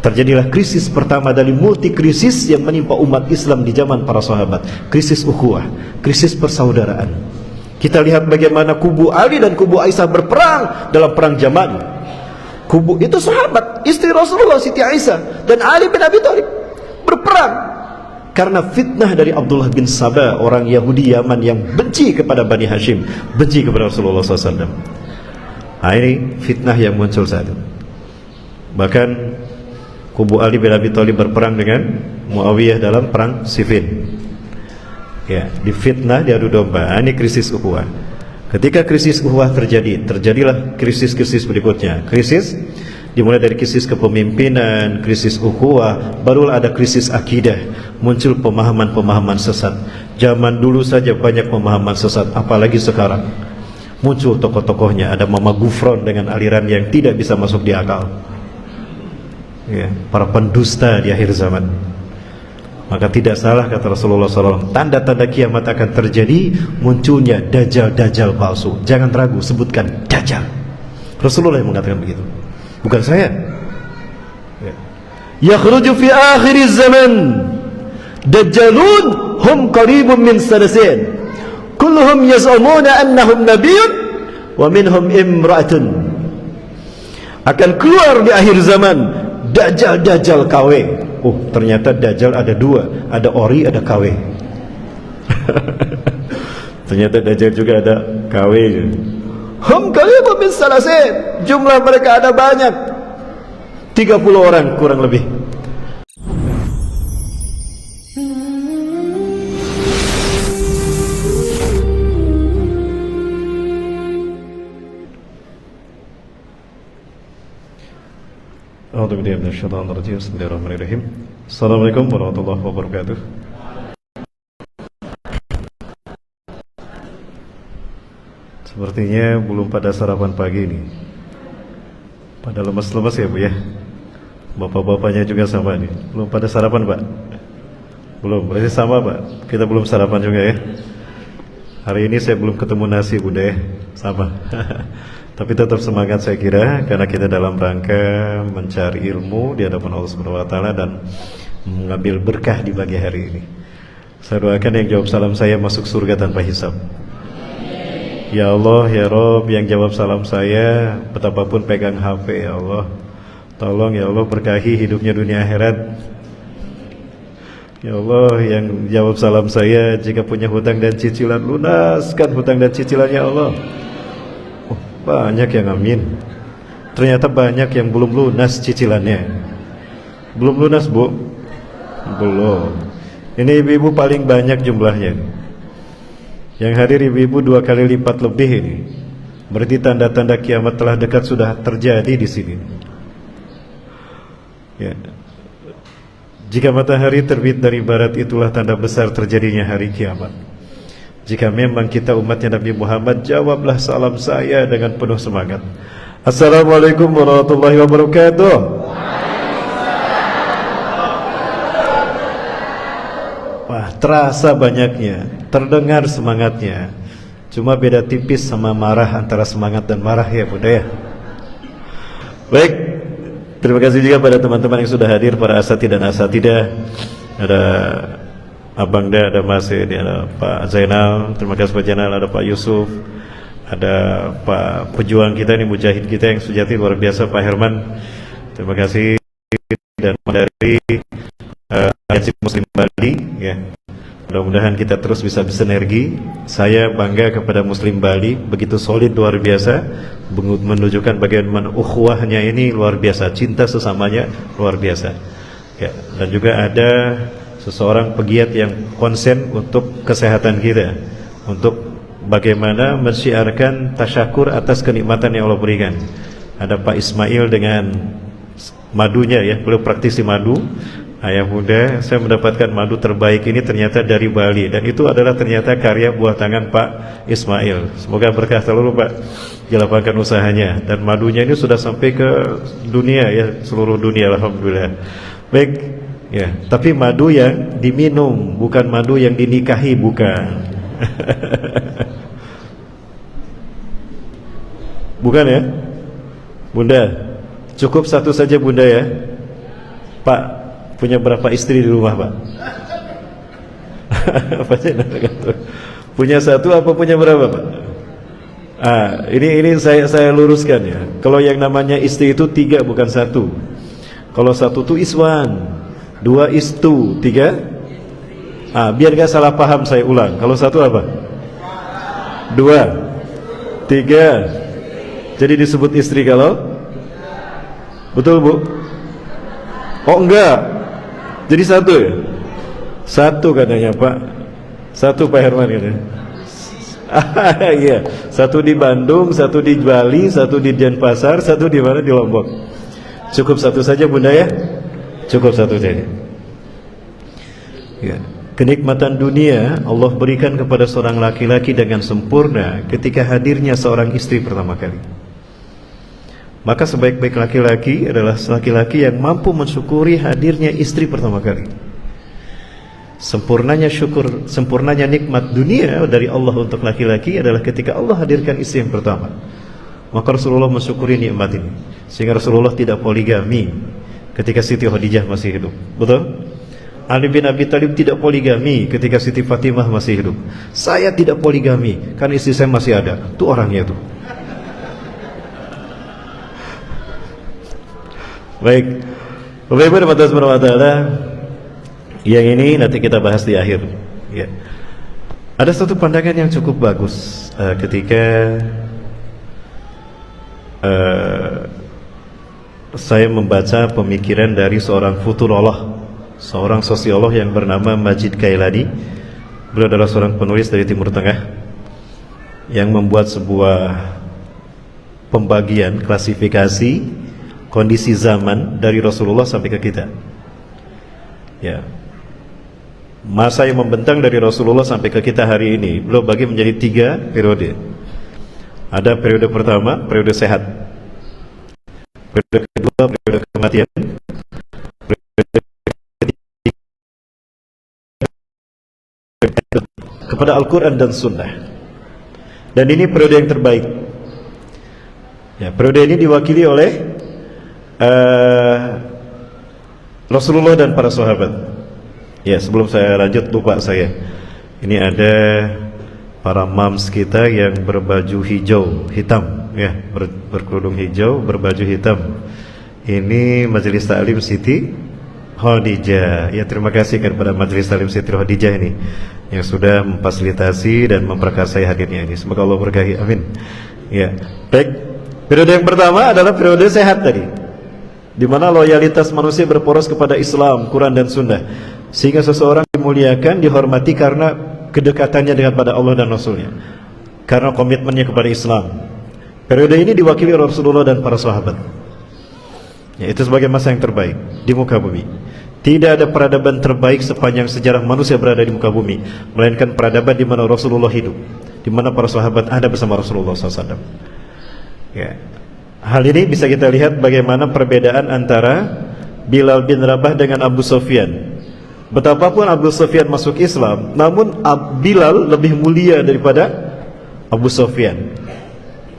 Terjadilah krisis pertama dari multi krisis yang menimpa umat Islam di zaman para sahabat. Krisis ukhuwah, krisis persaudaraan. Kita lihat bagaimana kubu Ali dan kubu Aisyah berperang dalam perang Jamal. Kubu itu sahabat, istri Rasulullah Siti Aisyah dan Ali bin Abi Thalib berperang karena fitnah dari Abdullah bin Sabah, orang Yahudi Yaman yang benci kepada Bani Hashim, benci kepada Rasulullah SAW. Nah, ini fitnah yang muncul saat itu. Bahkan kubu Ali bin Abi Thalib berperang dengan Muawiyah dalam perang Siffin. Ya, difitnah, diadu domba. Ini krisis ukhuwah. Ketika krisis ukhuwah terjadi, terjadilah krisis-krisis berikutnya. Krisis dimulai dari krisis kepemimpinan, krisis ukhuwah, barulah ada krisis akidah. Muncul pemahaman-pemahaman sesat. Zaman dulu saja banyak pemahaman sesat, apalagi sekarang. Muncul tokoh-tokohnya, ada Mama Gufron dengan aliran yang tidak bisa masuk di akal. Ya, para pendusta di akhir zaman. Maka tidak salah kata Rasulullah SAW, tanda-tanda kiamat akan terjadi, munculnya dajjal-dajjal palsu. Jangan ragu, sebutkan dajjal. Rasulullah yang mengatakan begitu, bukan saya. Yakhruju fi akhir zaman dajjalun hum qaribun min sanasin kulluhum yaz'umuna annahum nabiyyun wa minhum imra'atun. Akan keluar di akhir zaman dajjal-dajjal KW. Oh, ternyata dajjal ada dua, ada ori, ada KW. Ternyata dajjal juga ada KW. Hum qaribun min salasin, jumlah mereka ada banyak, 30 orang kurang lebih. Bismillahirrahmanirrahim. Assalamualaikum warahmatullahi wabarakatuh. Sepertinya belum pada sarapan pagi ini. Pada lemas-lemas ya Bu ya. Bapak-bapaknya juga sama nih. Belum pada sarapan Pak? Belum, berarti sama Pak. Kita belum sarapan juga ya. Hari ini saya belum ketemu nasi Bunda ya. Sama. Tapi tetap semangat saya kira, karena kita dalam rangka mencari ilmu di hadapan Allah Subhanahu wa taala dan mengambil berkah di pagi hari ini. Saya doakan yang jawab salam saya masuk surga tanpa hisab. Ya Allah, ya Rob, yang jawab salam saya betapapun pegang HP, ya Allah, tolong ya Allah berkahi hidupnya dunia akhirat. Ya Allah, yang jawab salam saya jika punya hutang dan cicilan, lunaskan hutang dan cicilannya ya Allah. Banyak yang amin. Ternyata banyak yang belum lunas cicilannya. Belum lunas Bu? Belum. Ini ibu-ibu paling banyak jumlahnya. Yang hadir ibu-ibu 2 kali lipat lebih ini. Berarti tanda-tanda kiamat telah dekat sudah terjadi di sini. Ya. Jika matahari terbit dari barat, itulah tanda besar terjadinya hari kiamat. Jika memang kita umatnya Nabi Muhammad, jawablah salam saya dengan penuh semangat. Assalamualaikum warahmatullahi wabarakatuh. Wah, terasa banyaknya, terdengar semangatnya. Cuma beda tipis sama marah, antara semangat dan marah ya Bunda ya. Baik, terima kasih juga pada teman-teman yang sudah hadir, para asatidah dan asatidah. Ada Abang Da, ada Mas ini, ada Pak Zainal, terima kasih Pak Zainal, ada Pak Yusuf, ada Pak pejuang kita ini, mujahid kita yang sejati luar biasa, Pak Herman, terima kasih, dan dari Aliansi Muslim Bali ya. Mudah-mudahan kita terus bisa bersinergi. Saya bangga kepada Muslim Bali, begitu solid luar biasa, menunjukkan bagaimana ukhuwahnya ini luar biasa, cinta sesamanya luar biasa ya. Dan juga ada seseorang pegiat yang konsen untuk kesehatan kita, untuk bagaimana mensyiarkan tasyakur atas kenikmatan yang Allah berikan. Ada Pak Ismail dengan madunya ya, beliau praktisi madu. Ayah muda, saya mendapatkan madu terbaik ini ternyata dari Bali, dan itu adalah ternyata karya buah tangan Pak Ismail. Semoga berkah selalu Pak, dilapangkan usahanya, dan madunya ini sudah sampai ke dunia ya, seluruh dunia alhamdulillah. Baik ya, tapi madu yang diminum, bukan madu yang dinikahi, bukan. Bukan ya Bunda, cukup satu saja Bunda ya. Pak, punya berapa istri di rumah, Pak? Punya satu apa punya berapa, Pak? Ini saya luruskan ya. Kalau yang namanya istri itu 3 bukan 1. Kalau 1 itu iswan, 2 istu, 3. Biar gak salah paham saya ulang. Kalau 1 apa? 2, 3. Jadi disebut istri kalau? Betul, Bu? Oh enggak. Jadi 1 ya? 1 katanya, Pak. 1 Pak Herman katanya. Iya, 1 di Bandung, 1 di Bali, 1 di Denpasar, 1 di mana? Di Lombok. Cukup 1 saja, Bunda ya? Cukup 1 saja. Ya. Kenikmatan dunia Allah berikan kepada seorang laki-laki dengan sempurna ketika hadirnya seorang istri pertama kali. Maka sebaik-baik laki-laki adalah laki-laki yang mampu mensyukuri hadirnya istri pertama kali. Sempurnanya syukur, sempurnanya nikmat dunia dari Allah untuk laki-laki adalah ketika Allah hadirkan istri yang pertama. Maka Rasulullah mensyukuri nikmat ini, sehingga Rasulullah tidak poligami ketika Siti Khadijah masih hidup. Betul? Ali bin Abi Thalib tidak poligami ketika Siti Fatimah masih hidup. Saya tidak poligami karena istri saya masih ada. Itu orangnya itu. Baik, Bapak Ibu dan Subhanahu wa taala, yang ini nanti kita bahas di akhir ya. Ada satu pandangan yang cukup bagus ketika saya membaca pemikiran dari seorang futurolog, seorang sosiolog yang bernama Majid Kailani. Beliau adalah seorang penulis dari Timur Tengah yang membuat sebuah pembagian klasifikasi kondisi zaman dari Rasulullah sampai ke kita. Ya. Masa yang membentang dari Rasulullah sampai ke kita hari ini beliau bagi menjadi 3 periode. Ada periode pertama, periode sehat. Periode kedua, periode kematian. Periode ketiga, kepada Al-Quran dan Sunnah. Dan ini periode yang terbaik. Ya, periode ini diwakili oleh Rasulullah dan para sahabat. Ya, sebelum saya lanjut lupa saya. Ini ada para mams kita yang berbaju hijau, hitam, ya, berkerudung hijau, berbaju hitam. Ini Majelis Ta'lim Siti Khadijah. Ya, terima kasih kepada Majelis Ta'lim Siti Khadijah ini yang sudah memfasilitasi dan memperkasai hadirnya ini. Semoga Allah berkahi. Amin. Ya, baik. Periode yang pertama adalah periode sehat tadi, di mana loyalitas manusia berporos kepada Islam, Quran dan Sunnah, sehingga seseorang dimuliakan, dihormati karena kedekatannya dengan pada Allah dan Rasulnya, karena komitmennya kepada Islam. Periode ini diwakili oleh Rasulullah dan para sahabat. Ya, itu sebagai masa yang terbaik di muka bumi. Tidak ada peradaban terbaik sepanjang sejarah manusia berada di muka bumi, melainkan peradaban di mana Rasulullah hidup, di mana para sahabat ada bersama Rasulullah SAW. Ya. Hal ini bisa kita lihat bagaimana perbedaan antara Bilal bin Rabah dengan Abu Sufyan. Betapapun Abu Sufyan masuk Islam, namun Bilal lebih mulia daripada Abu Sufyan.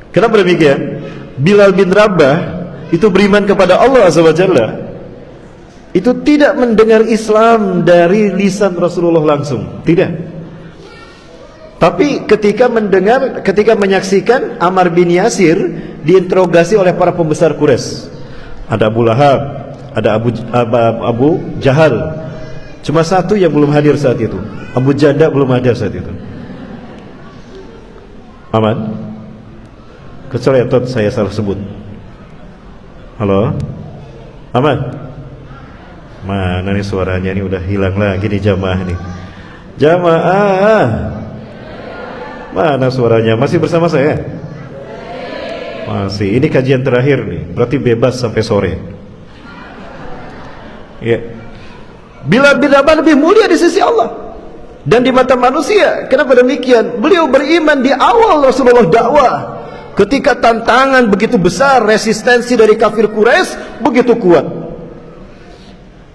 Kenapa demikian? Bilal bin Rabah itu beriman kepada Allah Azza wa Jalla. Itu tidak mendengar Islam dari lisan Rasulullah langsung, tidak. Tapi ketika mendengar, ketika menyaksikan Ammar bin Yasir diinterogasi oleh para pembesar Quraisy, ada Abu Lahab, ada Abu Jahal. Cuma satu yang belum hadir saat itu, Abu Janda belum hadir saat itu. Aman? Kecuali saya salah sebut. Halo? Aman? Mana nih suaranya, ini udah hilang lagi nih jamaah nih. Jamaah, mana suaranya? Masih bersama saya? Masih. Ini kajian terakhir nih, berarti bebas sampai sore. Ya. Bilal bin Rabah lebih mulia di sisi Allah dan di mata manusia. Kenapa demikian? Beliau beriman di awal Rasulullah dakwah, ketika tantangan begitu besar, resistensi dari kafir Quraisy begitu kuat,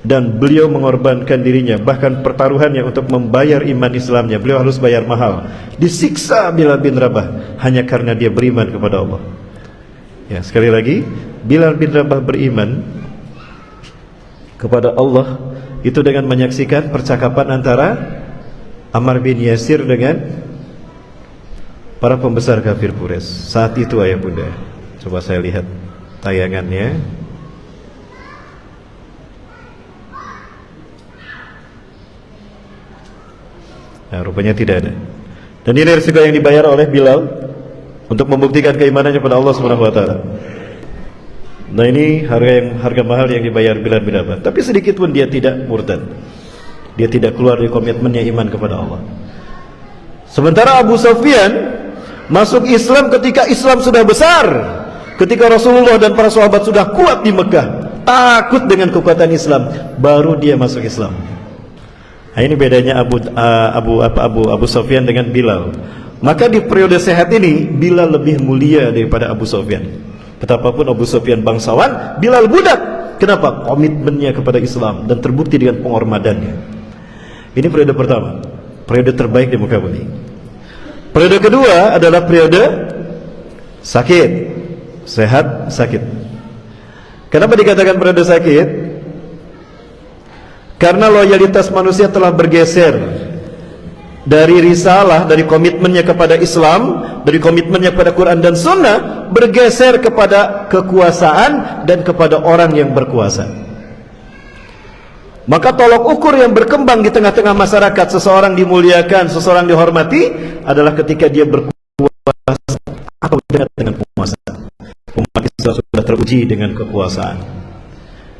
dan beliau mengorbankan dirinya, bahkan pertaruhannya untuk membayar iman Islamnya. Beliau harus bayar mahal, disiksa Bilal bin Rabah hanya karena dia beriman kepada Allah. Ya, sekali lagi, Bilal bin Rabah beriman kepada Allah itu dengan menyaksikan percakapan antara Ammar bin Yasir dengan para pembesar kafir Quraisy saat itu, ayah bunda. Coba saya lihat tayangannya. Nah, rupanya tidak ada. Dan ini risiko yang dibayar oleh Bilal untuk membuktikan keimanannya pada Allah Subhanahu wa taala. Nah, ini harga mahal yang dibayar Bilal bin Rabah. Tapi sedikit pun dia tidak murtad. Dia tidak keluar dari komitmennya iman kepada Allah. Sementara Abu Sufyan masuk Islam ketika Islam sudah besar, ketika Rasulullah dan para sahabat sudah kuat di Mekah, takut dengan kekuatan Islam, baru dia masuk Islam. Nah, ini bedanya Abu Sufyan dengan Bilal. Maka di periode sehat ini Bilal lebih mulia daripada Abu Sufyan. Betapapun Abu Sufyan bangsawan, Bilal budak. Kenapa? Komitmennya kepada Islam dan terbukti dengan penghormatannya. Ini periode pertama, periode terbaik di muka bumi. Periode kedua adalah periode sakit, sehat, sakit. Kenapa dikatakan periode sakit? Karena loyalitas manusia telah bergeser dari risalah, dari komitmennya kepada Islam, dari komitmennya kepada Quran dan Sunnah, bergeser kepada kekuasaan dan kepada orang yang berkuasa. Maka tolok ukur yang berkembang di tengah-tengah masyarakat, seseorang dimuliakan, seseorang dihormati, adalah ketika dia berkuasa atau dekat dengan penguasa. Umat Islam sudah teruji dengan kekuasaan.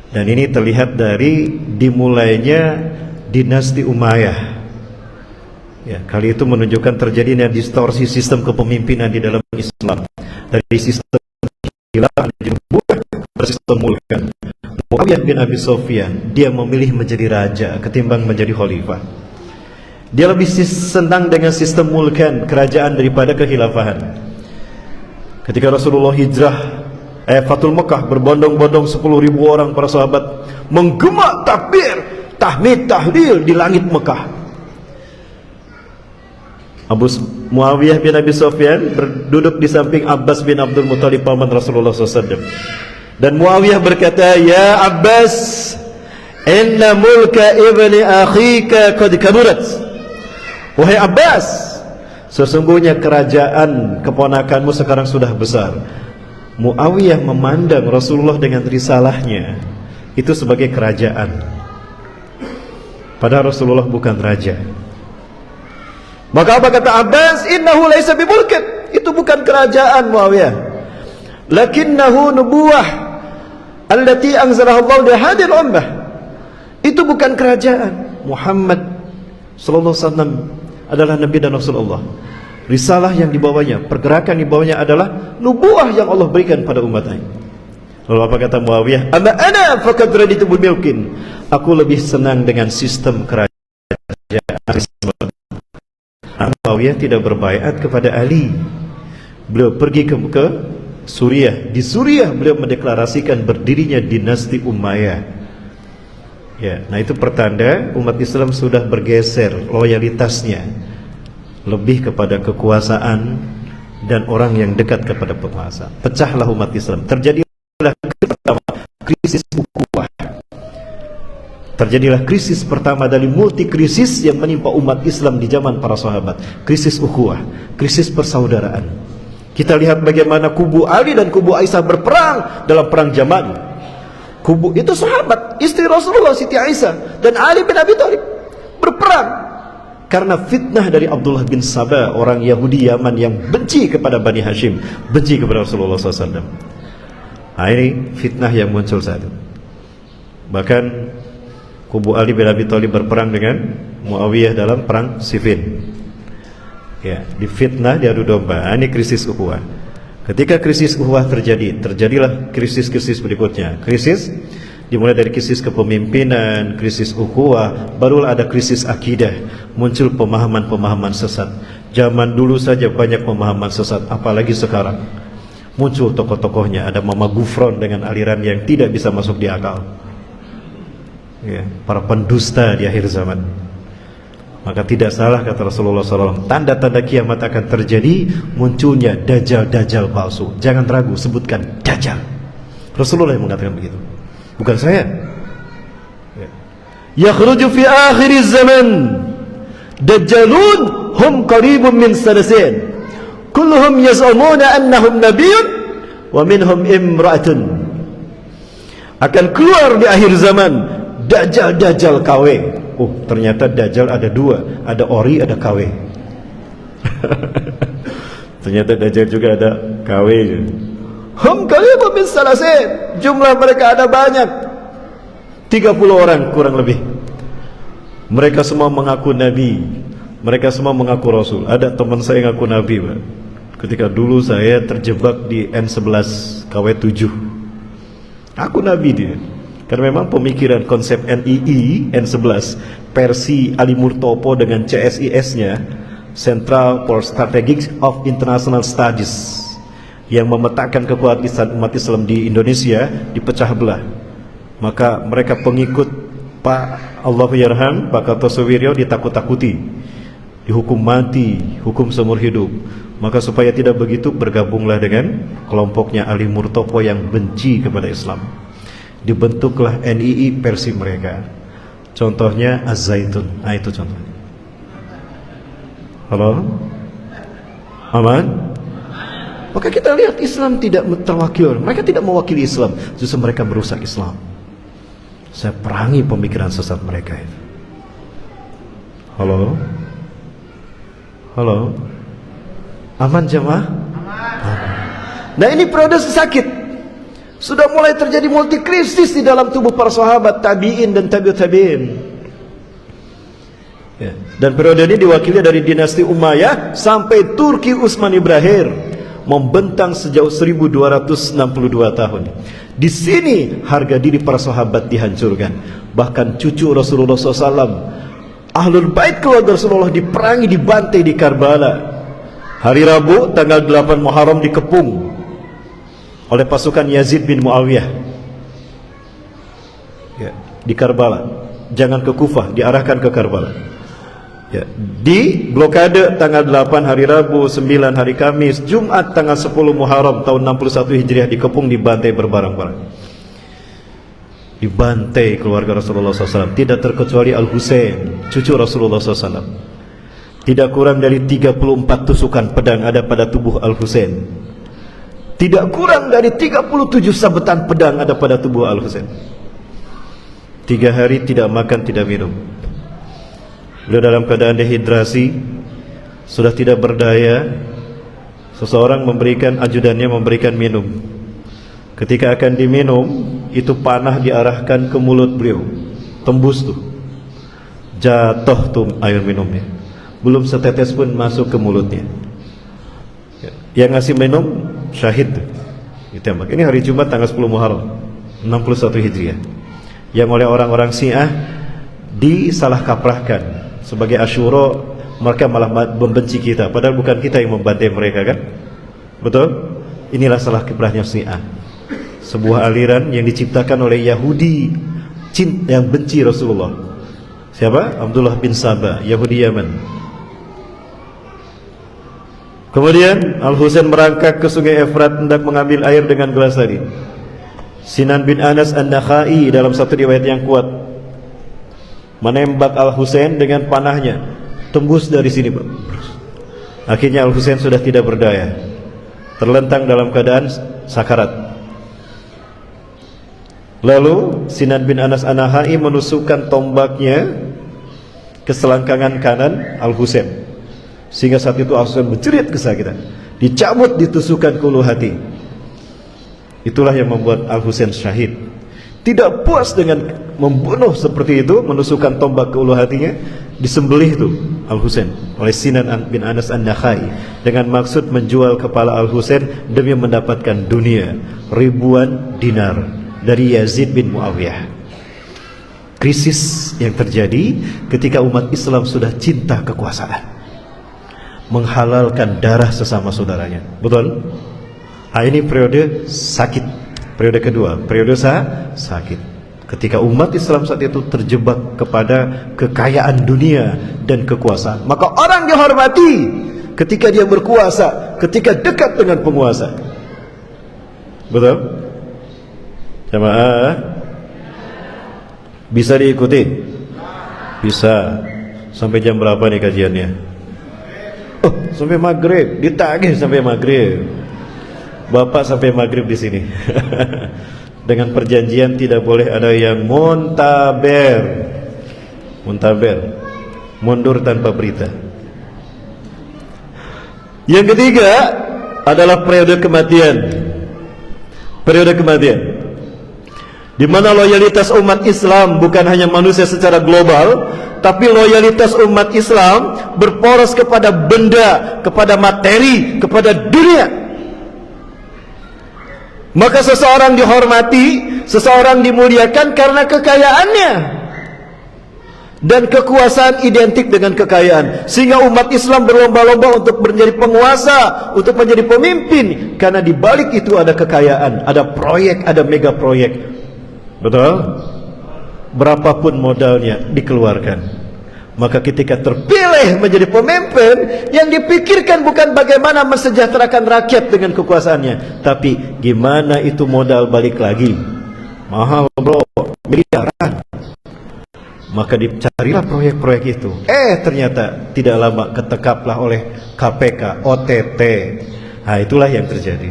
Dan ini terlihat dari dimulainya dinasti Umayyah. Ya, kali itu menunjukkan terjadinya distorsi sistem kepemimpinan di dalam Islam, dari sistem khilafah menjadi nubuwah bersistem mulkan. Muawiyah bin Abi Sufyan, dia memilih menjadi raja ketimbang menjadi khalifah. Dia lebih senang dengan sistem mulkan, kerajaan, daripada kekhilafahan. Ketika Rasulullah hijrah, Fathul Mekah, berbondong-bondong 10.000 orang para sahabat menggema takbir, tahmid, tahlil di langit Mekah. Muawiyah bin Abi Sufyan berduduk di samping Abbas bin Abdul Muthalib, paman Rasulullah SAW. Dan Muawiyah berkata, "Ya Abbas, inna mulka ibni akhika qad kaburat." Wahai Abbas, sesungguhnya kerajaan keponakanmu sekarang sudah besar. Muawiyah memandang Rasulullah dengan risalahnya itu sebagai kerajaan, padahal Rasulullah bukan raja. Maka apa kata Abbas? Innahu laisa bimulkin. Itu bukan kerajaan Muawiyah. Lakinnahu nubuwah allati anzalaha Allah li hadhihi al-ummah. Itu bukan kerajaan. Muhammad sallallahu alaihi wasallam adalah nabi dan Rasulullah. Risalah yang dibawanya, pergerakan yang dibawanya adalah nubuwah yang Allah berikan pada umatnya. Lalu apa kata Muawiyah? Amma ana faqad raditu bil mulkin. Aku lebih senang dengan sistem kerajaan. Muawiyah tidak berbaiat kepada Ali. Beliau pergi ke Suriah. Di Suriah beliau mendeklarasikan berdirinya dinasti Umayyah. Ya, nah itu pertanda umat Islam sudah bergeser loyalitasnya lebih kepada kekuasaan dan orang yang dekat kepada penguasa. Pecahlah umat Islam. Terjadilah krisis ukhuwah. Terjadilah krisis pertama dari multi krisis yang menimpa umat Islam di zaman para sahabat. Krisis ukhuwah, krisis persaudaraan. Kita lihat bagaimana kubu Ali dan kubu Aisyah berperang dalam perang Jamal. Kubu itu sahabat, istri Rasulullah Siti Aisyah dan Ali bin Abi Thalib berperang karena fitnah dari Abdullah bin Sabah, orang Yahudi Yaman yang benci kepada Bani Hashim, benci kepada Rasulullah SAW. Nah, ini fitnah yang muncul saat itu. Bahkan kubu Ali bin Abi Thalib berperang dengan Muawiyah dalam perang Siffin. Ya, difitnah, diadu domba. Ini krisis ukhuwah. Ketika krisis ukhuwah terjadilah krisis-krisis berikutnya. Krisis dimulai dari krisis kepemimpinan, krisis ukhuwah, barulah ada krisis akidah. Muncul pemahaman-pemahaman sesat. Zaman dulu saja banyak pemahaman sesat, apalagi sekarang. Muncul tokoh-tokohnya, ada Mama Gufron dengan aliran yang tidak bisa masuk di akal. Ya, para pendusta di akhir zaman. Maka tidak salah kata Rasulullah SAW, tanda-tanda kiamat akan terjadi, munculnya dajjal-dajjal palsu. Jangan ragu, sebutkan dajjal. Rasulullah yang mengatakan begitu, bukan saya. yakhruju fi akhir zaman dajjalun hum qaribun min salasin kulluhum yaz'umuna annahum nabiyyun wa minhum imra'atun. Akan keluar di akhir zaman dajjal KW. Oh, ternyata dajjal ada dua, ada ori, ada KW. Ternyata dajjal juga ada KW. Hum qaribun min salasin, jumlah mereka ada banyak, 30 orang kurang lebih. Mereka semua mengaku nabi, mereka semua mengaku rasul. Ada teman saya ngaku nabi, Pak. Ketika dulu saya terjebak di N11 KW7, aku nabi dia. Karena memang pemikiran konsep NII N11 versi Ali Murtopo dengan CSIS-nya, Central for Strategic of International Studies, yang memetakan kekuatan umat Islam di Indonesia dipecah belah. Maka mereka pengikut Pak Allahyarham, Pak Kartosuwiryo ditakut-takuti, dihukum mati, hukum seumur hidup. Maka supaya tidak begitu, bergabunglah dengan kelompoknya Ali Murtopo yang benci kepada Islam. Dibentuklah NII versi mereka. Contohnya Az-Zaitun. Nah, itu contohnya. Halo? Aman? Maka kita lihat Islam tidak terwakil. Mereka tidak mewakili Islam, justru mereka merusak Islam. Saya perangi pemikiran sesat mereka itu. Halo? Halo? Aman jemaah? Aman. Nah, ini periode sakit. Sudah mulai terjadi multikrisis di dalam tubuh para sahabat, tabi'in dan tabi'ut tabi'in. Ya. Dan periode ini diwakili dari dinasti Umayyah sampai Turki Utsmani berakhir, membentang sejauh 1262 tahun. Di sini harga diri para sahabat dihancurkan. Bahkan cucu Rasulullah SAW, Ahlul Bait keluarga Rasulullah, diperangi, dibantai di Karbala. Hari Rabu tanggal 8 Muharram dikepung oleh pasukan Yazid bin Muawiyah, ya, di Karbala. Jangan ke Kufah, diarahkan ke Karbala. Ya, di blokade tanggal 8 hari Rabu, 9 hari Kamis, Jumat tanggal 10 Muharram tahun 61 Hijriah dikepung, dibantai berbarang-barang. Dibantai keluarga Rasulullah SAW, tidak terkecuali Al-Husain, cucu Rasulullah SAW. Tidak kurang dari 34 tusukan pedang ada pada tubuh Al-Husain. Tidak kurang dari 37 sabetan pedang ada pada tubuh Al-Husain. 3 hari tidak makan, tidak minum. Beliau dalam keadaan dehidrasi, sudah tidak berdaya. Seseorang memberikan, ajudannya memberikan minum. Ketika akan diminum, itu panah diarahkan ke mulut beliau, tembus tuh, jatuh tuh air minumnya, belum setetes pun masuk ke mulutnya. Yang ngasih minum syahid ditembak. Ini hari Jumat tanggal 10 Muharram 61 Hijriah, yang oleh orang-orang Syiah disalah kaprahkan sebagai Asyura. Mereka malah membenci kita, padahal bukan kita yang membantai mereka, kan? Betul? Inilah salah kiprahnya Syiah, sebuah aliran yang diciptakan oleh Yahudi yang benci Rasulullah. Siapa? Abdullah bin Sabah, Yahudi Yaman. Kemudian Al-Husain merangkak ke sungai Efrat hendak mengambil air dengan gelas tadi. Sinan bin Anas An-Nakhai dalam satu riwayat yang kuat menembak Al-Husain dengan panahnya, tembus dari sini, Pak. Akhirnya Al-Husain sudah tidak berdaya, terlentang dalam keadaan sakarat. Lalu Sinan bin Anas An-Nakhai menusukkan tombaknya ke selangkangan kanan Al-Husain, sehingga saat itu Al-Husain menjerit kesakitan, dicabut, ditusukkan ke ulu hati. Itulah yang membuat Al-Husain syahid. Tidak puas dengan membunuh seperti itu, menusukkan tombak ke ulu hatinya, disembelih itu Al-Husain oleh Sinan bin Anas An-Nakhai dengan maksud menjual kepala Al-Husain demi mendapatkan dunia, ribuan dinar dari Yazid bin Muawiyah. Krisis yang terjadi ketika umat Islam sudah cinta kekuasaan, menghalalkan darah sesama saudaranya. Betul? Nah, ini periode sakit. Periode kedua, periode sakit. Ketika umat Islam saat itu terjebak kepada kekayaan dunia dan kekuasaan, maka orang dihormati ketika dia berkuasa, ketika dekat dengan penguasa. Betul? Jamaah bisa diikuti. Bisa. Sampai jam berapa nih kajiannya? Oh, sampai maghrib. Ditagih sampai maghrib. Bapak sampai maghrib di sini. Dengan perjanjian tidak boleh ada yang muntaber. Muntaber, mundur tanpa berita. Yang ketiga adalah periode kematian. Periode kematian, di mana loyalitas umat Islam bukan hanya manusia secara global, tapi loyalitas umat Islam berporos kepada benda, kepada materi, kepada dunia. Maka seseorang dihormati, seseorang dimuliakan karena kekayaannya. Dan kekuasaan identik dengan kekayaan, sehingga umat Islam berlomba-lomba untuk menjadi penguasa, untuk menjadi pemimpin, karena di balik itu ada kekayaan, ada proyek, ada mega proyek. Betul? Berapapun modalnya dikeluarkan. Maka ketika terpilih menjadi pemimpin, yang dipikirkan bukan bagaimana mensejahterakan rakyat dengan kekuasaannya, tapi gimana itu modal balik lagi. Mahal bro, miliaran. Maka dicarilah proyek-proyek itu. Ternyata tidak lama ketekaplah oleh KPK, OTT. Nah, itulah yang terjadi.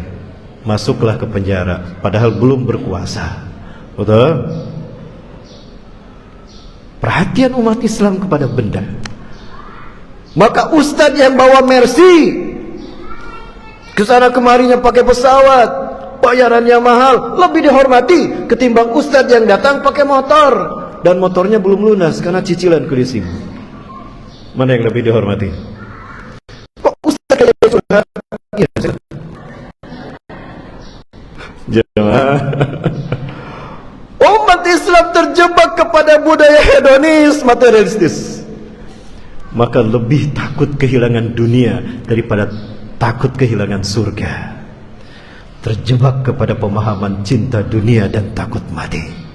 Masuklah ke penjara, padahal belum berkuasa. Betul? Perhatian umat Islam kepada benda. Maka ustadz yang bawa Mercy kesana kemarinya pakai pesawat, bayarannya mahal, lebih dihormati ketimbang ustadz yang datang pakai motor. Dan motornya belum lunas karena cicilan ke leasing. Mana yang lebih dihormati? Kok ustaz kayak surga? Iya. Jemaah. Umat Islam terjebak kepada budaya hedonis, materialistis. Maka lebih takut kehilangan dunia daripada takut kehilangan surga. Terjebak kepada pemahaman cinta dunia dan takut mati.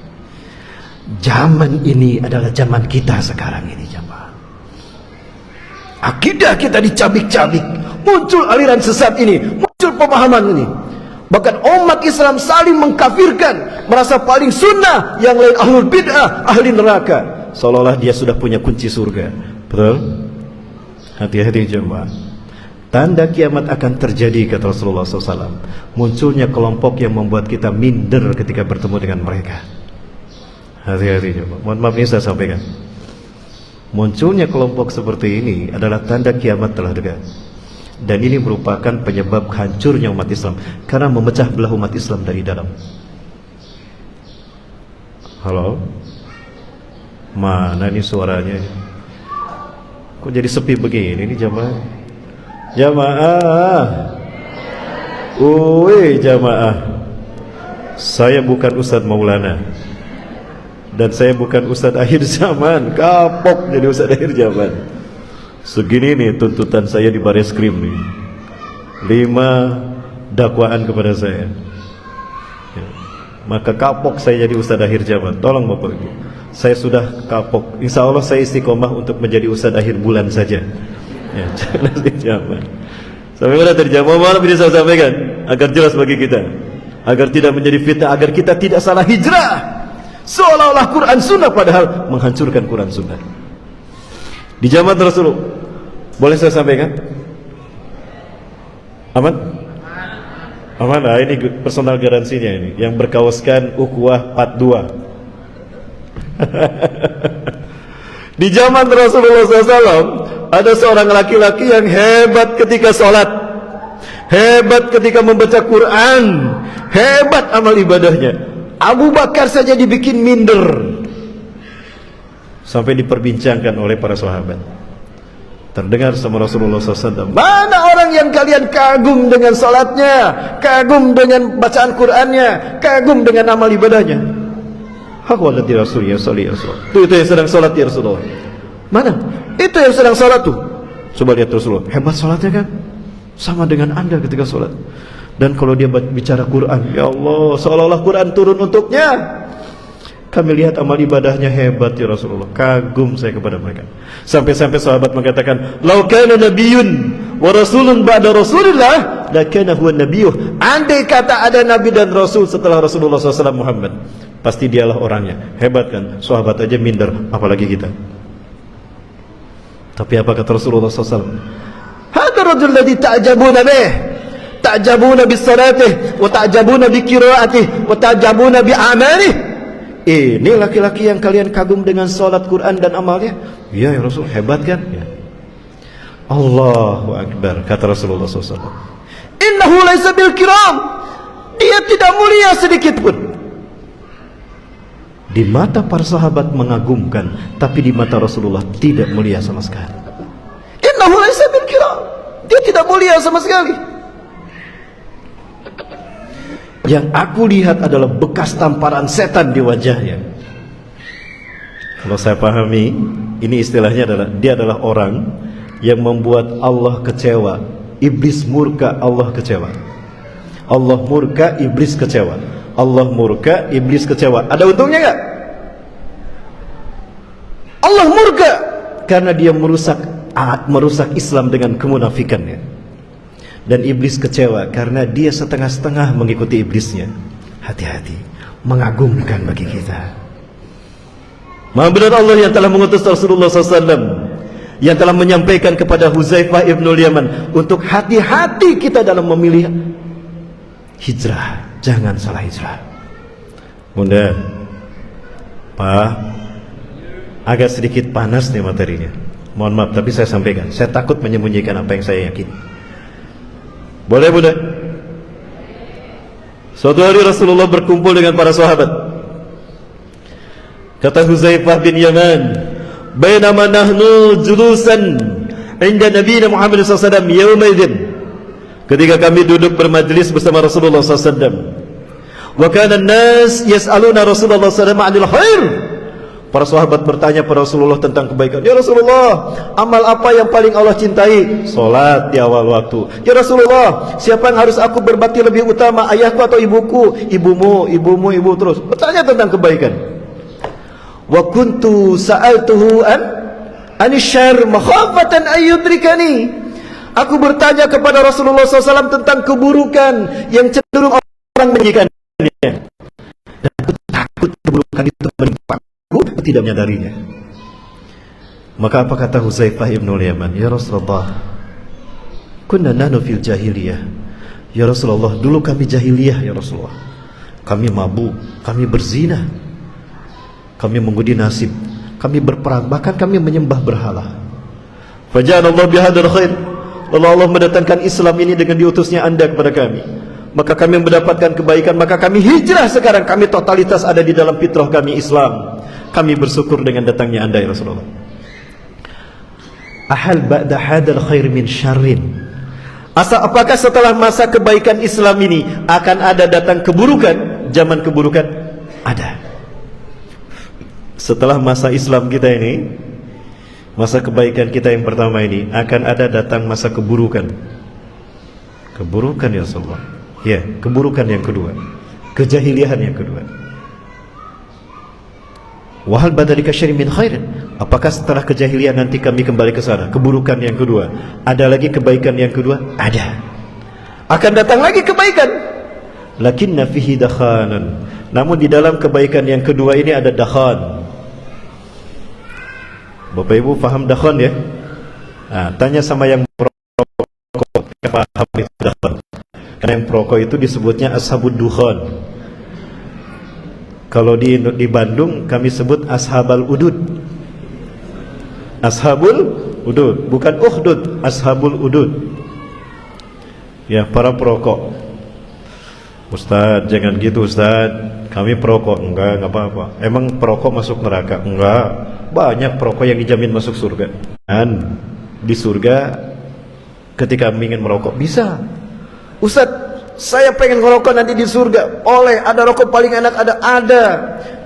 Zaman ini adalah zaman kita sekarang ini, jemaah. Akidah kita dicabik-cabik, muncul aliran sesat ini, muncul pemahaman ini. Bahkan umat Islam saling mengkafirkan, merasa paling sunnah, yang lain ahlul bid'ah, ahli neraka, seolah-olah dia sudah punya kunci surga. Betul? Hati-hati jemaah. Tanda kiamat akan terjadi, kata Rasulullah SAW. Munculnya kelompok yang membuat kita minder ketika bertemu dengan mereka. Hati-hati coba. Mohon maaf, ini saya sampaikan. Munculnya kelompok seperti ini adalah tanda kiamat telah dekat. Dan ini merupakan penyebab hancurnya umat Islam, karena memecah belah umat Islam dari dalam. Halo? Mana ini suaranya? Kok jadi sepi begini nih jamaah? Jamaah. Jamaah. Saya bukan Ustadz Maulana. Dan saya bukan Ustadz akhir zaman. Kapok jadi Ustadz akhir zaman. Segini nih tuntutan saya di baris krim nih. 5 dakwaan kepada saya ya. Maka kapok saya jadi Ustadz akhir zaman. Tolong Bapak Ibu, saya sudah kapok. Insya Allah saya istiqomah untuk menjadi Ustadz akhir bulan saja ya, jangan akhir zaman. Sampai mana terjamah, mana bisa saya sampaikan agar jelas bagi kita, agar tidak menjadi fitnah, agar kita tidak salah hijrah seolah-olah Quran Sunnah, padahal menghancurkan Quran Sunnah. Di zaman Rasulullah, boleh saya sampaikan? Aman? Aman. Nah, ini personal garansinya ini, yang berkaoskan ukhuwah 42. Di zaman Rasulullah SAW ada seorang laki-laki yang hebat ketika sholat, hebat ketika membaca Quran, hebat amal ibadahnya. Abu Bakar saja dibikin minder, sampai diperbincangkan oleh para sahabat. Terdengar sama Rasulullah SAW, mana orang yang kalian kagum dengan salatnya, kagum dengan bacaan Qurannya, kagum dengan amal ibadahnya? Hakwalati Rasul ya salli ya Rasulullah. Itu yang sedang salat ya Rasulullah. Mana? Itu yang sedang salat tuh. Coba lihat Rasulullah, hebat salatnya kan? Sama dengan anda ketika salat. Dan kalau dia bicara Quran, ya Allah, seolah-olah Quran turun untuknya. Kami lihat amal ibadahnya hebat ya Rasulullah. Kagum saya kepada mereka. Sampai-sampai sahabat mengatakan, "Lau kana nabiyyun wa rasulun ba'da Rasulillah, la kana huwa nabiyuh." Andai kata ada nabi dan rasul setelah Rasulullah SAW Muhammad, pasti dialah orangnya. Hebat kan? Sahabat aja minder, apalagi kita. Tapi apa kata Rasulullah SAW? Hada rajul ladzi ta'jabuna bih, ta'jabuna bis salatih, wa ta'jabuna bi qiraatih, wa ta'jabuna bi amalih. Ini laki-laki yang kalian kagum dengan salat, Quran dan amalnya. Ya, ya Rasul, hebat kan? Ya. Allahu Akbar, kata Rasulullah SAW. Innahu laisa bil kiram. Dia tidak mulia sedikit pun. Di mata para sahabat mengagumkan, tapi di mata Rasulullah tidak mulia sama sekali. Innahu laisa bil kiram. Dia tidak mulia sama sekali. Yang aku lihat adalah bekas tamparan setan di wajahnya. Kalau saya pahami, ini istilahnya adalah dia adalah orang yang membuat Allah kecewa. Iblis murka, Allah kecewa. Allah murka, iblis kecewa. Allah murka, iblis kecewa. Ada untungnya enggak? Allah murka karena dia merusak Islam dengan kemunafikannya. Dan iblis kecewa karena dia setengah-setengah mengikuti iblisnya. Hati-hati, mengagumkan bagi kita. Maha benar Allah yang telah mengutus Rasulullah SAW, yang telah menyampaikan kepada Huzaifah ibnul Yaman untuk hati-hati kita dalam memilih hijrah. Jangan salah hijrah. Bunda, Pak, agak sedikit panas nih materinya. Mohon maaf, tapi saya sampaikan. Saya takut menyembunyikan apa yang saya yakini. Boleh, Bunda? Suatu hari Rasulullah berkumpul dengan para sahabat. Kata Huzaifah bin Yaman, "Bainama nahnu julusan 'inda Nabi Muhammad SAW yawmaidin." Ketika kami duduk bermajlis bersama Rasulullah SAW, wa kana an-nas yas'aluna Rasulullah SAW 'anil khair. Para sahabat bertanya pada Rasulullah tentang kebaikan. Ya Rasulullah, amal apa yang paling Allah cintai? Salat di awal waktu. Ya Rasulullah, siapa yang harus aku berbakti lebih utama, ayahku atau ibuku? Ibumu, ibu terus. Bertanya tentang kebaikan. Wa kuntu sa'altuhu anisyar makhafatan ayyudrikani. Aku bertanya kepada Rasulullah SAW tentang keburukan yang cenderung orang menjadikannya. Dan aku takut keburukan itu menimpa aku, tidak menyadarinya. Maka apa kata Huzaifah ibnul Yaman? Ya Rasulullah, kunna nahnu fil jahiliyah. Ya Rasulullah, dulu kami jahiliyah ya Rasulullah. Kami mabuk, kami berzina, kami mengudi nasib, kami berperang, bahkan kami menyembah berhala. Faja'ala Allah bihadzal khair. Lalu Allah mendatangkan Islam ini dengan diutusnya Anda kepada kami. Maka kami mendapatkan kebaikan, maka kami hijrah sekarang. Kami totalitas ada di dalam fitrah kami Islam. Kami bersyukur dengan datangnya Anda ya Rasulullah. Ahal ba'da hadal khair min syarrin. Apakah setelah masa kebaikan Islam ini akan ada datang keburukan? Zaman keburukan? Ada. Setelah masa Islam kita ini, masa kebaikan kita yang pertama ini, akan ada datang masa keburukan. Keburukan ya Rasulullah. Ya, keburukan yang kedua, kejahiliahan yang kedua. Wahal badalika syarrin min khairin. Apakah setelah kejahilian nanti kami kembali ke sana? Keburukan yang kedua. Ada lagi kebaikan yang kedua? Ada. Akan datang lagi kebaikan. Lakinna fihi dakhanan. Namun di dalam kebaikan yang kedua ini ada dakhan. Bapak Ibu faham dakhan ya? Nah, tanya sama yang perokok, paham itu dakhan. Karena yang perokok itu disebutnya ashabud dukhan. Kalau di Bandung kami sebut ashabal udud. Ashabul udud, bukan ukhdud, ashabul udud. Ya, para perokok. Ustaz, jangan gitu Ustaz. Kami perokok. Enggak apa-apa. Emang perokok masuk neraka? Enggak. Banyak perokok yang dijamin masuk surga. Dan di surga ketika ingin merokok bisa. Ustaz, saya pengen ngerokok nanti di surga. Oleh, ada rokok paling enak, ada.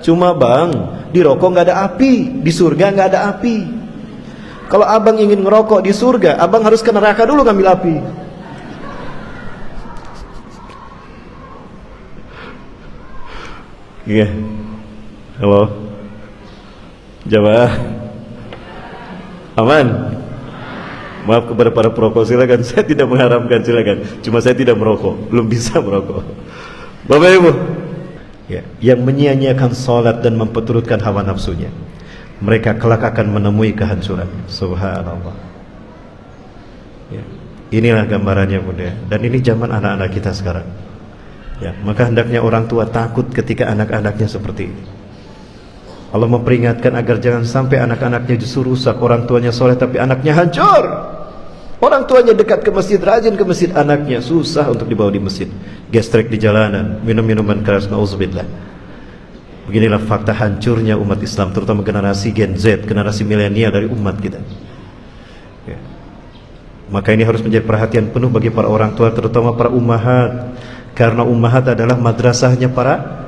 Cuma bang, di rokok nggak ada api, di surga nggak ada api. Kalau abang ingin ngerokok di surga, abang harus ke neraka dulu ngambil api. Iya. Halo. Jamaah. Aman. Maaf kepada para perokok, silakan. Saya tidak mengharamkan, silakan. Cuma saya tidak merokok, belum bisa merokok. Bapak Ibu, ya, yang menyia-nyiakan salat dan memperturutkan hawa nafsunya. mereka kelak akan menemui kehancuran. Subhanallah. Ya. Inilah gambarannya Bunda. Dan ini zaman anak-anak kita sekarang. Ya, maka hendaknya orang tua takut ketika anak-anaknya seperti ini. Allah memperingatkan agar jangan sampai anak-anaknya justru rusak. Orang tuanya soleh tapi anaknya hancur. Orang tuanya dekat ke masjid, rajin ke masjid, anaknya susah untuk dibawa di masjid, gestrek di jalanan, minum minuman keras, na'udzubillah. Beginilah fakta hancurnya umat Islam, terutama generasi Gen Z, generasi milenial dari umat kita. Ya. Maka ini harus menjadi perhatian penuh bagi para orang tua, terutama para ummahat, karena ummahat adalah madrasahnya para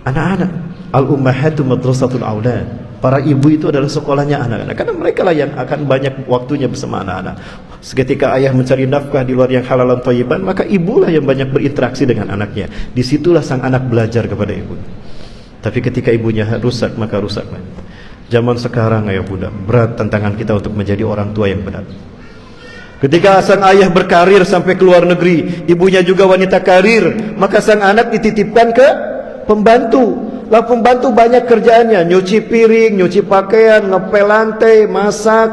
anak-anak. Al-ummahatu madrasatul aulad. Para ibu itu adalah sekolahnya anak-anak, karena mereka lah yang akan banyak waktunya bersama anak-anak. Seketika ayah mencari nafkah di luar yang halal dan thayyiban, maka ibulah yang banyak berinteraksi dengan anaknya. Disitulah sang anak belajar kepada ibu. Tapi ketika ibunya rusak, maka rusak. Zaman sekarang ayah bunda, berat tantangan kita untuk menjadi orang tua yang benar. Ketika sang ayah berkarir sampai ke luar negeri, ibunya juga wanita karir, maka sang anak dititipkan ke pembantu. Lah pembantu banyak kerjaannya, nyuci piring, nyuci pakaian, ngepel lantai, masak,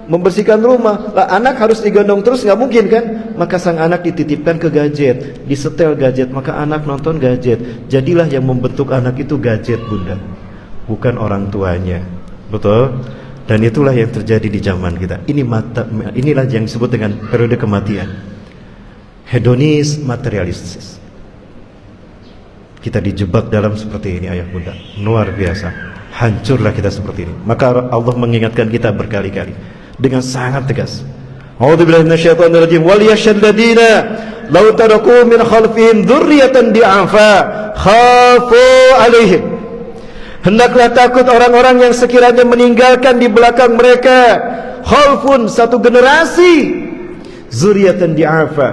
membersihkan rumah. Lah anak harus digendong terus, nggak mungkin kan? Maka sang anak dititipkan ke gadget, disetel gadget, maka anak nonton gadget. Jadilah yang membentuk anak itu gadget bunda, bukan orang tuanya. Betul? Dan itulah yang terjadi di zaman kita. Inilah yang disebut dengan periode kematian. Hedonis, materialistis. Kita dijebak dalam seperti ini ayah bunda, luar biasa. Hancurlah kita seperti ini. Maka Allah mengingatkan kita berkali-kali dengan sangat tegas. A'udzubillahi minasyaitonir rajim. Wal yashhad ladina law taraku min khalfihim dzurriyyatan di'afa khafu 'alaihim. Hendaklah takut orang-orang yang sekiranya meninggalkan di belakang mereka khalfun, satu generasi, dzurriyyatan di'afa,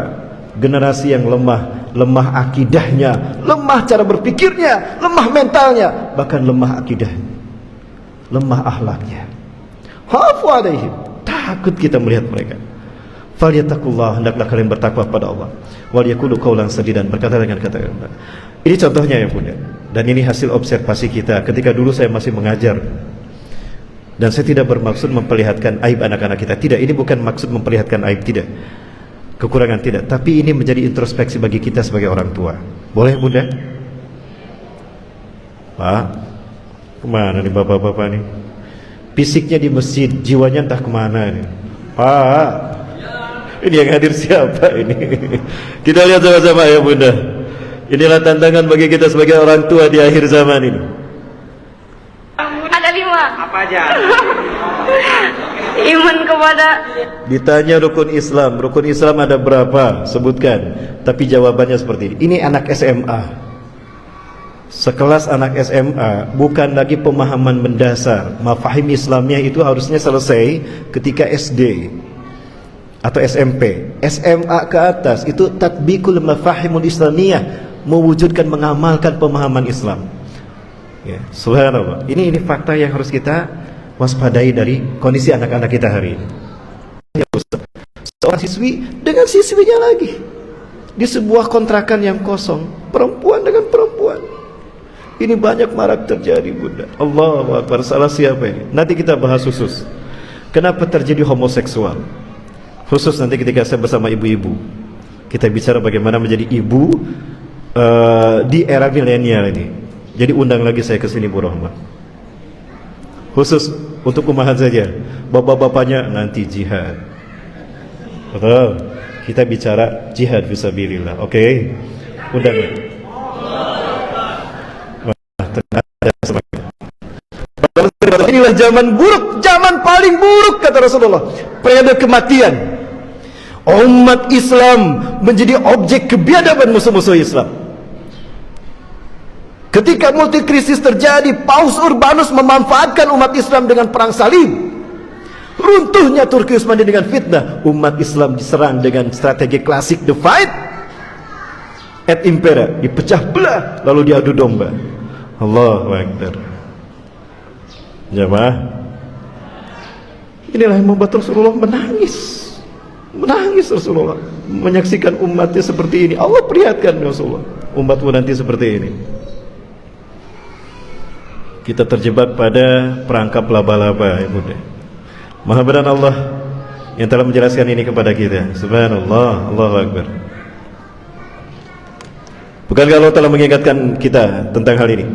generasi yang lemah akidahnya, lemah cara berpikirnya, lemah mentalnya, bahkan lemah akidahnya, lemah akhlaknya. Khafu 'alaihim, takut kita melihat mereka. Falyattaqullah, hendaklah kalian bertakwa pada Allah. Wal yaqulu qaulan sadidan, berkata dengan kata yang benar. Ini contohnya ya bunda, dan ini hasil observasi kita ketika dulu saya masih mengajar. Dan saya tidak bermaksud memperlihatkan aib anak-anak kita, tidak, ini bukan maksud memperlihatkan aib, tidak, kekurangan, tidak, tapi ini menjadi introspeksi bagi kita sebagai orang tua. Boleh bunda? Pak, kemana nih bapak-bapak nih? Fisiknya di masjid, jiwanya entah kemana nih. Pak, ini yang hadir siapa ini? Kita lihat sama-sama ya bunda. Inilah tantangan bagi kita sebagai orang tua di akhir zaman ini. Ada 5. Apa aja? Iman kepada. Ditanya rukun Islam ada berapa? Sebutkan. Tapi jawabannya seperti ini. Ini anak SMA, sekelas anak SMA, bukan lagi pemahaman mendasar. Mafahim Islamnya itu harusnya selesai ketika SD atau SMP. SMA ke atas itu tatbikul mafahimul islamiyah, mewujudkan, mengamalkan pemahaman Islam. Ya, subhanallah. Ini fakta yang harus kita waspadai dari kondisi anak-anak kita hari ini. Seorang siswi dengan siswinya lagi di sebuah kontrakan yang kosong, perempuan dengan perempuan. Ini banyak marak terjadi bunda. Allahu Akbar. Salah siapa ini? Nanti kita bahas khusus kenapa terjadi homoseksual, khusus nanti ketika saya bersama ibu-ibu. Kita bicara bagaimana menjadi ibu di era milenial ini. Jadi undang lagi saya ke sini Bu Rohmah, khusus untuk ummahat saja. Bapak-bapaknya nanti jihad. Betul. Kita bicara jihad fisabilillah. Oke. Undang lagi. Inilah zaman buruk, zaman paling buruk kata Rasulullah. Periode kematian. Umat Islam menjadi objek kebiadaban musuh-musuh Islam. Ketika multikrisis terjadi, Paus Urbanus memanfaatkan umat Islam dengan perang salib. Runtuhnya Turki Utsmani dengan fitnah. Umat Islam diserang dengan strategi klasik, the fight et impera, dipecah belah lalu diadu domba. Allahu Akbar. Jamaah, inilah yang membuat Rasulullah menangis. Menangis Rasulullah menyaksikan umatnya seperti ini. Allah perlihatkan Rasulullah, umatmu nanti seperti ini. kita terjebak pada perangkap laba-laba, ya Bunda. Maha benar Allah yang telah menjelaskan ini kepada kita. Subhanallah, Allahu Akbar. Bukankah Allah telah mengingatkan kita tentang hal ini?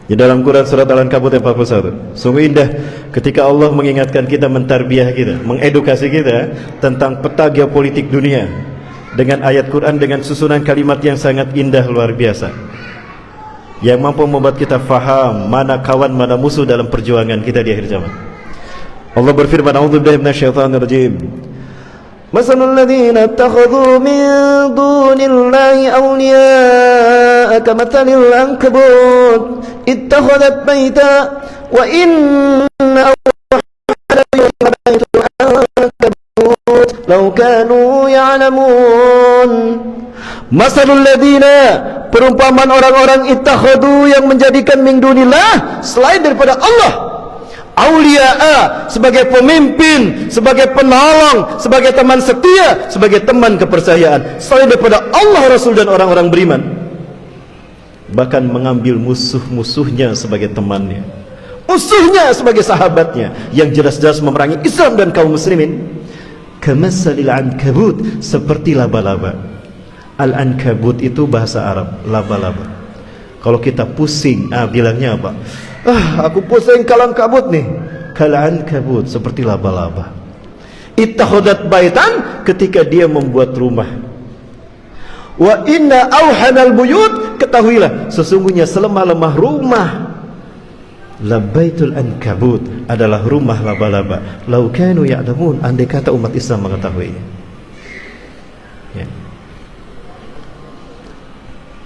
Di dalam Quran surat Al-Ankabut 41. Sungguh indah ketika Allah mengingatkan kita, mentarbiah kita, mengedukasi kita tentang peta geopolitik dunia dengan ayat Quran dengan susunan kalimat yang sangat indah luar biasa, yang mampu membuat kita faham mana kawan mana musuh dalam perjuangan kita di akhir zaman. Allah berfirman, a'udzubillahi minasyaitonir rajim. Masalul ladzina ittakhadhu min dunillahi awliya'a kamathalil ankabut ittakhadhat baita wa inna awhana baitul ankabut law kanu ya'lamun. Masalul ladzina, perumpamaan orang-orang ittakhadhu yang menjadikan min dunillah selain daripada Allah auliya'a, sebagai pemimpin, sebagai penolong, sebagai teman setia, sebagai teman kepercayaan selain daripada Allah, Rasul dan orang-orang beriman. Bahkan mengambil musuh-musuhnya sebagai temannya, musuhnya sebagai sahabatnya, yang jelas-jelas memerangi Islam dan kaum muslimin. Kamatsalil ankabut, seperti laba-laba. Al-ankabut itu bahasa Arab, laba-laba. Kalau kita pusing, bilangnya apa? Aku pusing kalang kabut nih. Kalang kabut, seperti laba-laba. Ittakhadhat baitan, ketika dia membuat rumah. Wa inna auhanal buyut, ketahuilah sesungguhnya selemah-lemah rumah labaitul ankabut, adalah rumah laba-laba. Lau kanu ya'lamun, andai kata umat Islam mengetahuinya. Ya.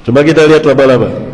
Coba kita lihat laba-laba.